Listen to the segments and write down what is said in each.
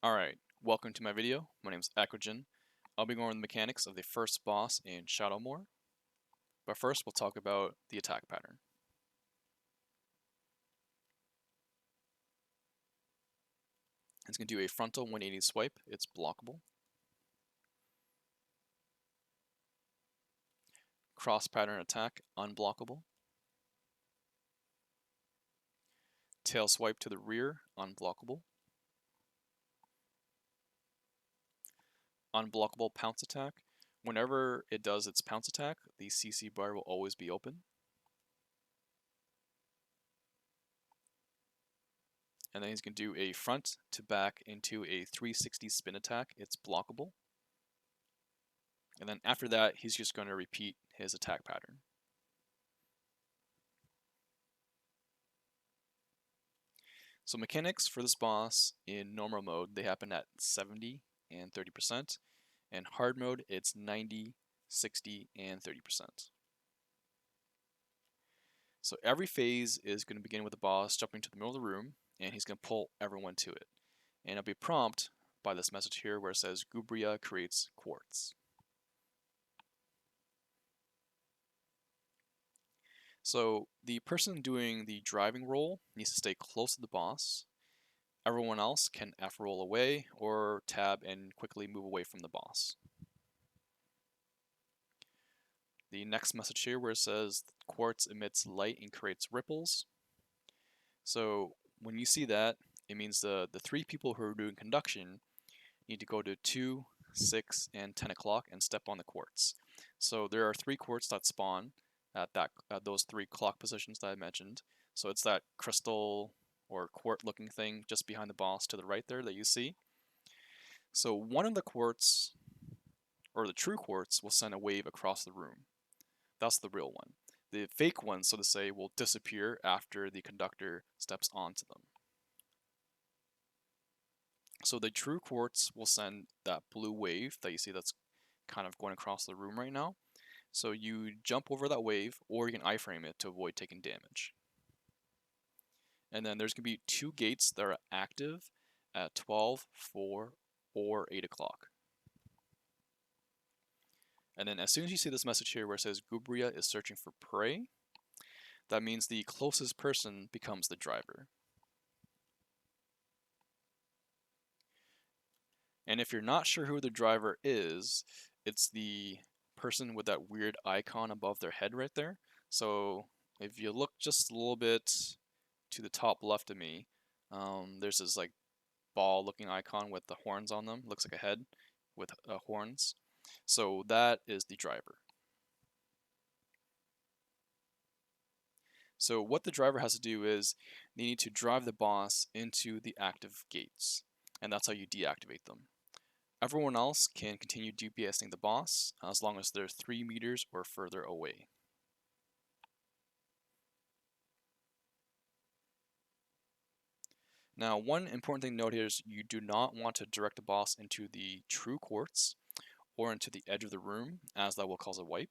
Alright, welcome to my video. My name is Eckogen. I'll be going over the mechanics of the first boss in Shadowmoor. But first, we'll talk about the attack pattern. It's going to do a frontal 180 swipe. It's blockable. Cross pattern attack, unblockable. Tail swipe to the rear, unblockable. Unblockable pounce attack. Whenever it does its pounce attack, the CC bar will always be open. And then he's going to do a front to back into a 360 spin attack. It's blockable. And then after that, he's just going to repeat his attack pattern. So mechanics for this boss in normal mode, they happen at 70 and 30%. And hard mode, it's 90, 60, and 30%. So every phase is going to begin with the boss jumping to the middle of the room, and he's going to pull everyone to it. And it'll be prompt by this message here where it says Gubira creates quartz. So the person doing the driving role needs to stay close to the boss. Everyone else can F roll away or tab and quickly move away from the boss. The next message here where it says quartz emits light and creates ripples. So when you see that, it means the three people who are doing conduction need to go to 2, 6, and 10 o'clock and step on the quartz. So there are 3 quartz that spawn at those 3 clock positions that I mentioned. So it's that crystal or quartz looking thing just behind the boss to the right there that you see. So one of the quartz, or the true quartz, will send a wave across the room. That's the real one. The fake one, so to say, will disappear after the conductor steps onto them. So the true quartz will send that blue wave that you see that's kind of going across the room right now. So you jump over that wave, or you can iframe it to avoid taking damage. And then there's going to be 2 gates that are active at 12, 4, or 8 o'clock. And then as soon as you see this message here where it says Gubira is searching for prey, that means the closest person becomes the driver. And if you're not sure who the driver is, it's the person with that weird icon above their head right there. So if you look just a little bit to the top left of me, there's this like ball looking icon with the horns on them. Looks like a head with horns. So that is the driver. So what the driver has to do is they need to drive the boss into the active gates, and that's how you deactivate them. Everyone else can continue DPSing the boss as long as they're 3 meters or further away. Now, one important thing to note here is you do not want to direct the boss into the true quartz or into the edge of the room, as that will cause a wipe.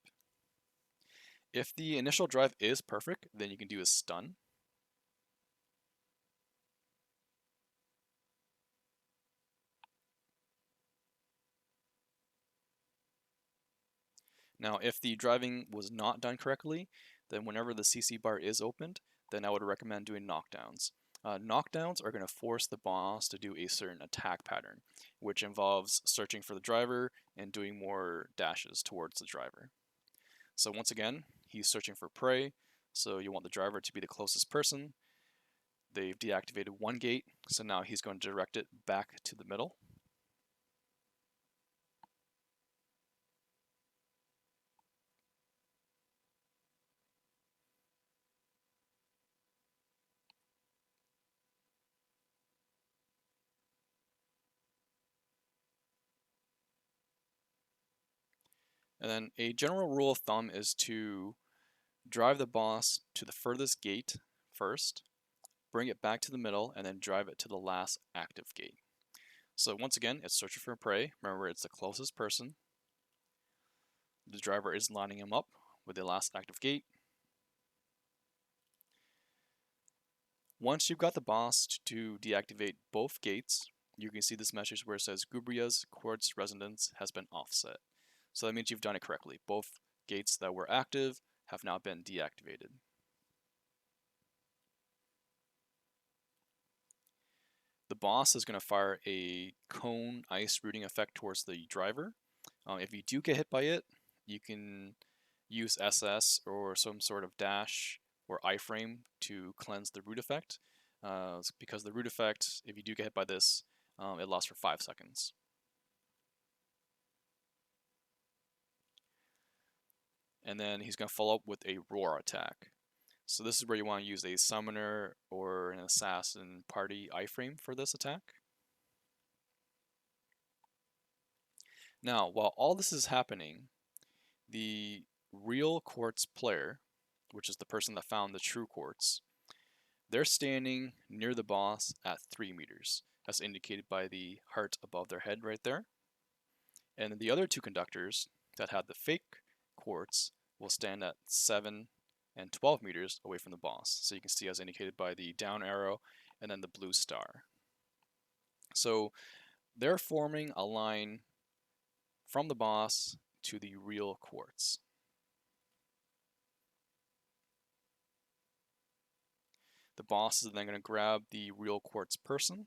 If the initial drive is perfect, then you can do a stun. Now, if the driving was not done correctly, then whenever the CC bar is opened, then I would recommend doing knockdowns. Knockdowns are going to force the boss to do a certain attack pattern, which involves searching for the driver and doing more dashes towards the driver. So once again, he's searching for prey, so you want the driver to be the closest person. They've deactivated 1 gate, so now he's going to direct it back to the middle. And then a general rule of thumb is to drive the boss to the furthest gate first, bring it back to the middle, and then drive it to the last active gate. So once again, it's searching for prey. Remember, it's the closest person. The driver is lining him up with the last active gate. Once you've got the boss to deactivate both gates, you can see this message where it says Gubira's quartz resonance has been offset. So that means you've done it correctly. Both gates that were active have now been deactivated. The boss is going to fire a cone ice rooting effect towards the driver. If you do get hit by it, you can use SS or some sort of dash or iframe to cleanse the root effect. Because the root effect, if you do get hit by this, it lasts for 5 seconds. And then he's going to follow up with a roar attack. So this is where you want to use a summoner or an assassin party iframe for this attack. Now, while all this is happening, the real quartz player, which is the person that found the true quartz, they're standing near the boss at 3 meters, as indicated by the heart above their head right there. And the other 2 conductors that had the fake quartz will stand at 7 and 12 meters away from the boss. So you can see as indicated by the down arrow and then the blue star. So they're forming a line from the boss to the real quartz. The boss is then going to grab the real quartz person.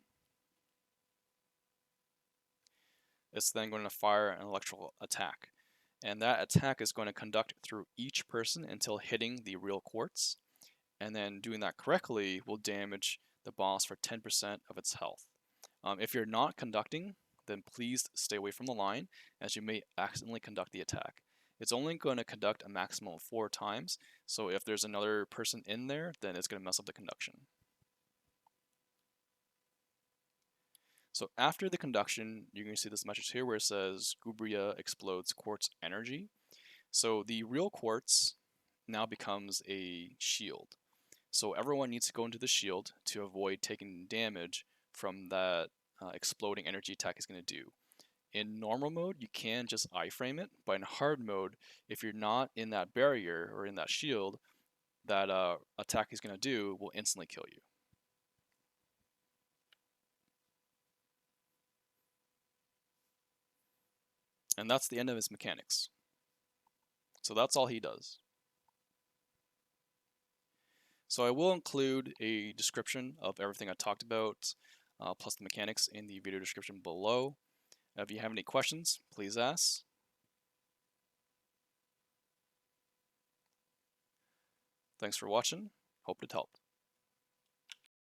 It's then going to fire an electrical attack. And that attack is going to conduct through each person until hitting the real quartz. And then doing that correctly will damage the boss for 10% of its health. If you're not conducting, then please stay away from the line, as you may accidentally conduct the attack. It's only going to conduct a maximum of 4 times, so if there's another person in there, then it's going to mess up the conduction. So after the conduction, you're going to see this message here where it says Gubira explodes quartz energy. So the real quartz now becomes a shield. So everyone needs to go into the shield to avoid taking damage from that exploding energy attack is going to do. In normal mode, you can just iframe it, but in hard mode, if you're not in that barrier or in that shield, that attack is going to do will instantly kill you. And that's the end of his mechanics. So that's all he does. So I will include a description of everything I talked about, plus the mechanics in the video description below. If you have any questions, please ask. Thanks for watching. Hope it helped.